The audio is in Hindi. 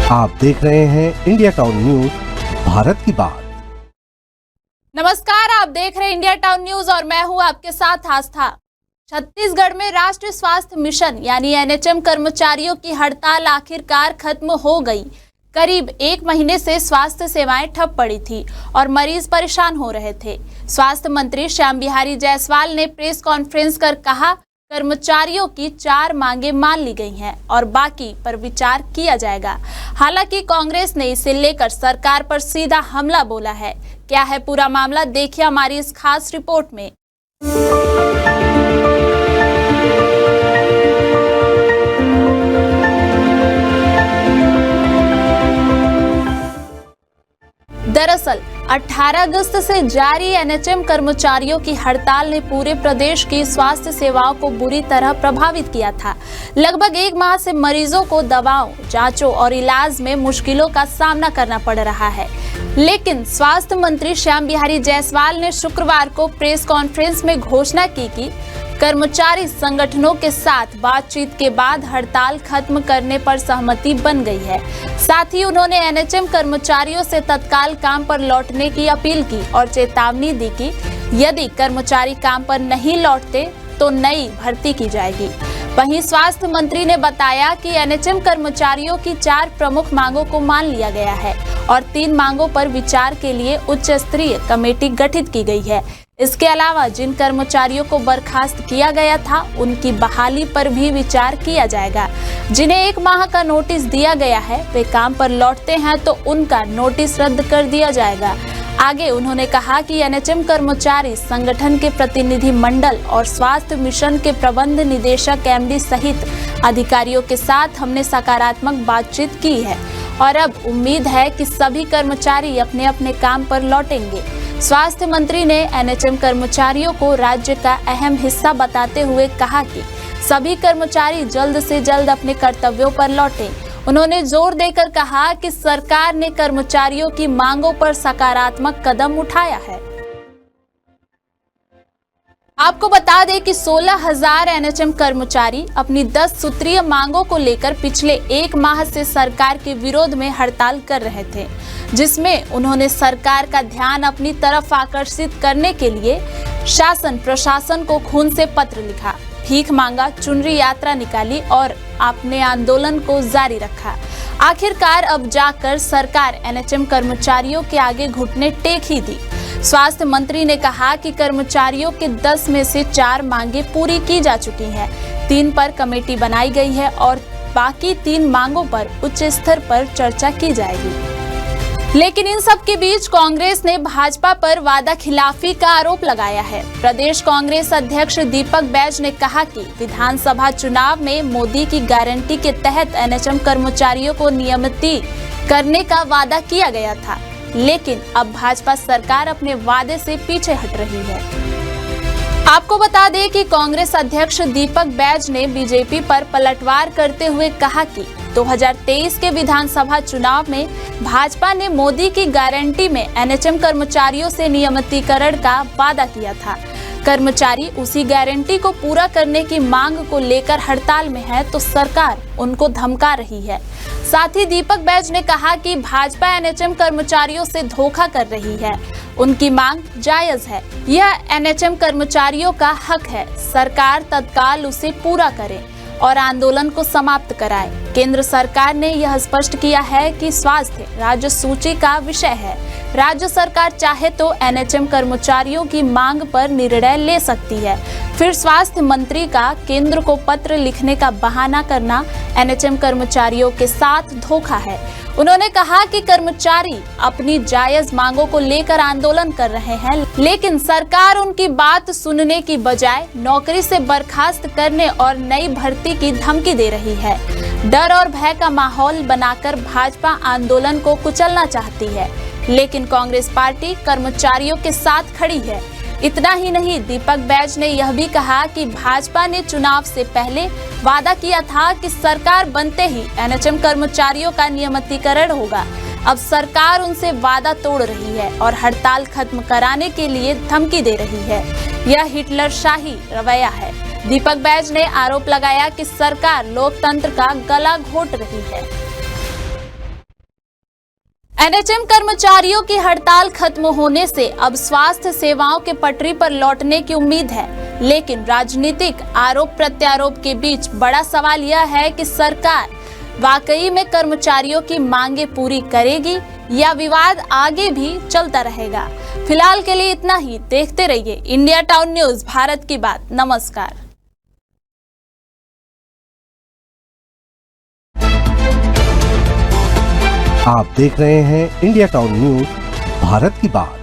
आप देख रहे हैं इंडिया टाउन न्यूज, भारत की बात। नमस्कार, आप देख रहे हैं इंडिया टाउन न्यूज और मैं हूं आपके साथ आस्था। छत्तीसगढ़ में राष्ट्रीय स्वास्थ्य मिशन यानी एनएचएम कर्मचारियों की हड़ताल आखिरकार खत्म हो गई। करीब 1 महीने से स्वास्थ्य सेवाएं ठप पड़ी थी और मरीज परेशान हो रहे थे। स्वास्थ्य मंत्री श्याम बिहारी जायसवाल ने प्रेस कॉन्फ्रेंस कर कहा, कर्मचारियों की 4 मांगे मान ली गई हैं और बाकी पर विचार किया जाएगा। हालांकि कांग्रेस ने इसे लेकर सरकार पर सीधा हमला बोला है। क्या है पूरा मामला, देखिए हमारी इस खास रिपोर्ट में। दरअसल 18 अगस्त से जारी एनएचएम कर्मचारियों की हड़ताल ने पूरे प्रदेश की स्वास्थ्य सेवाओं को बुरी तरह प्रभावित किया था। लगभग 1 माह से मरीजों को दवाओं, जांचों और इलाज में मुश्किलों का सामना करना पड़ रहा है। लेकिन स्वास्थ्य मंत्री श्याम बिहारी जायसवाल ने शुक्रवार को प्रेस कॉन्फ्रेंस में घोषणा की कि कर्मचारी संगठनों के साथ बातचीत के बाद हड़ताल खत्म करने पर सहमति बन गई है। साथ ही उन्होंने एनएचएम कर्मचारियों से तत्काल काम पर लौटने की अपील की और चेतावनी दी कि यदि कर्मचारी काम पर नहीं लौटते तो नई भर्ती की जाएगी। वहीं स्वास्थ्य मंत्री ने बताया कि एनएचएम कर्मचारियों की 4 प्रमुख मांगों को मान लिया गया है और 3 मांगों पर विचार के लिए उच्च स्तरीय कमेटी गठित की गई है। इसके अलावा जिन कर्मचारियों को बर्खास्त किया गया था उनकी बहाली पर भी विचार किया जाएगा। जिन्हें 1 माह का नोटिस दिया गया है वे काम पर लौटते हैं तो उनका नोटिस रद्द कर दिया जाएगा। आगे उन्होंने कहा कि एनएचएम कर्मचारी संगठन के प्रतिनिधि मंडल और स्वास्थ्य मिशन के प्रबंध निदेशक एमडी सहित अधिकारियों के साथ हमने सकारात्मक बातचीत की है और अब उम्मीद है कि सभी कर्मचारी अपने अपने काम पर लौटेंगे। स्वास्थ्य मंत्री ने एनएचएम कर्मचारियों को राज्य का अहम हिस्सा बताते हुए कहा कि सभी कर्मचारी जल्द से जल्द अपने कर्तव्यों पर लौटें। उन्होंने जोर देकर कहा कि सरकार ने कर्मचारियों की मांगों पर सकारात्मक कदम उठाया है। आपको बता दें कि 16,000 एनएचएम कर्मचारी अपनी 10 सूत्रीय मांगों को लेकर पिछले 1 माह से सरकार के विरोध में हड़ताल कर रहे थे, जिसमें उन्होंने सरकार का ध्यान अपनी तरफ आकर्षित करने के लिए शासन प्रशासन को खून से पत्र लिखा, भीख मांगा, चुनरी यात्रा निकाली और अपने आंदोलन को जारी रखा। आखिरकार अब जाकर सरकार एनएचएम कर्मचारियों के आगे घुटने टेक ही दी। स्वास्थ्य मंत्री ने कहा कि कर्मचारियों के 10 में से 4 मांगे पूरी की जा चुकी हैं, 3 पर कमेटी बनाई गई है और बाकी 3 मांगों पर उच्च स्तर पर चर्चा की जाएगी। लेकिन इन सब के बीच कांग्रेस ने भाजपा पर वादा खिलाफी का आरोप लगाया है। प्रदेश कांग्रेस अध्यक्ष दीपक बैज ने कहा कि विधानसभा चुनाव में मोदी की गारंटी के तहत एनएचएम कर्मचारियों को नियमित करने का वादा किया गया था, लेकिन अब भाजपा सरकार अपने वादे से पीछे हट रही है। आपको बता दें कि कांग्रेस अध्यक्ष दीपक बैज ने बीजेपी पर पलटवार करते हुए कहा कि 2023 के विधानसभा चुनाव में भाजपा ने मोदी की गारंटी में एनएचएम कर्मचारियों से नियमितीकरण का वादा किया था। कर्मचारी उसी गारंटी को पूरा करने की मांग को लेकर हड़ताल में है तो सरकार उनको धमका रही है। साथ ही दीपक बैज ने कहा कि भाजपा एनएचएम कर्मचारियों से धोखा कर रही है। उनकी मांग जायज है, यह एनएचएम कर्मचारियों का हक है। सरकार तत्काल उसे पूरा करे और आंदोलन को समाप्त कराए। केंद्र सरकार ने यह स्पष्ट किया है कि स्वास्थ्य राज्य सूची का विषय है। राज्य सरकार चाहे तो एनएचएम कर्मचारियों की मांग पर निर्णय ले सकती है। फिर स्वास्थ्य मंत्री का केंद्र को पत्र लिखने का बहाना करना एनएचएम कर्मचारियों के साथ धोखा है। उन्होंने कहा कि कर्मचारी अपनी जायज मांगों को लेकर आंदोलन कर रहे हैं, लेकिन सरकार उनकी बात सुनने की बजाय नौकरी से बर्खास्त करने और नई भर्ती की धमकी दे रही है। डर और भय का माहौल बनाकर भाजपा आंदोलन को कुचलना चाहती है, लेकिन कांग्रेस पार्टी कर्मचारियों के साथ खड़ी है। इतना ही नहीं, दीपक बैज ने यह भी कहा कि भाजपा ने चुनाव से पहले वादा किया था कि सरकार बनते ही एनएचएम कर्मचारियों का नियमितीकरण होगा। अब सरकार उनसे वादा तोड़ रही है और हड़ताल खत्म कराने के लिए धमकी दे रही है। यह हिटलरशाही रवैया है। दीपक बैज ने आरोप लगाया कि सरकार लोकतंत्र का गला घोट रही है। एनएचएम कर्मचारियों की हड़ताल खत्म होने से अब स्वास्थ्य सेवाओं के पटरी पर लौटने की उम्मीद है, लेकिन राजनीतिक आरोप प्रत्यारोप के बीच बड़ा सवाल यह है कि सरकार वाकई में कर्मचारियों की मांगे पूरी करेगी या विवाद आगे भी चलता रहेगा। फिलहाल के लिए इतना ही। देखते रहिए इंडिया टाउन न्यूज, भारत की बात। नमस्कार। आप देख रहे हैं इंडिया टाउन न्यूज, भारत की बात।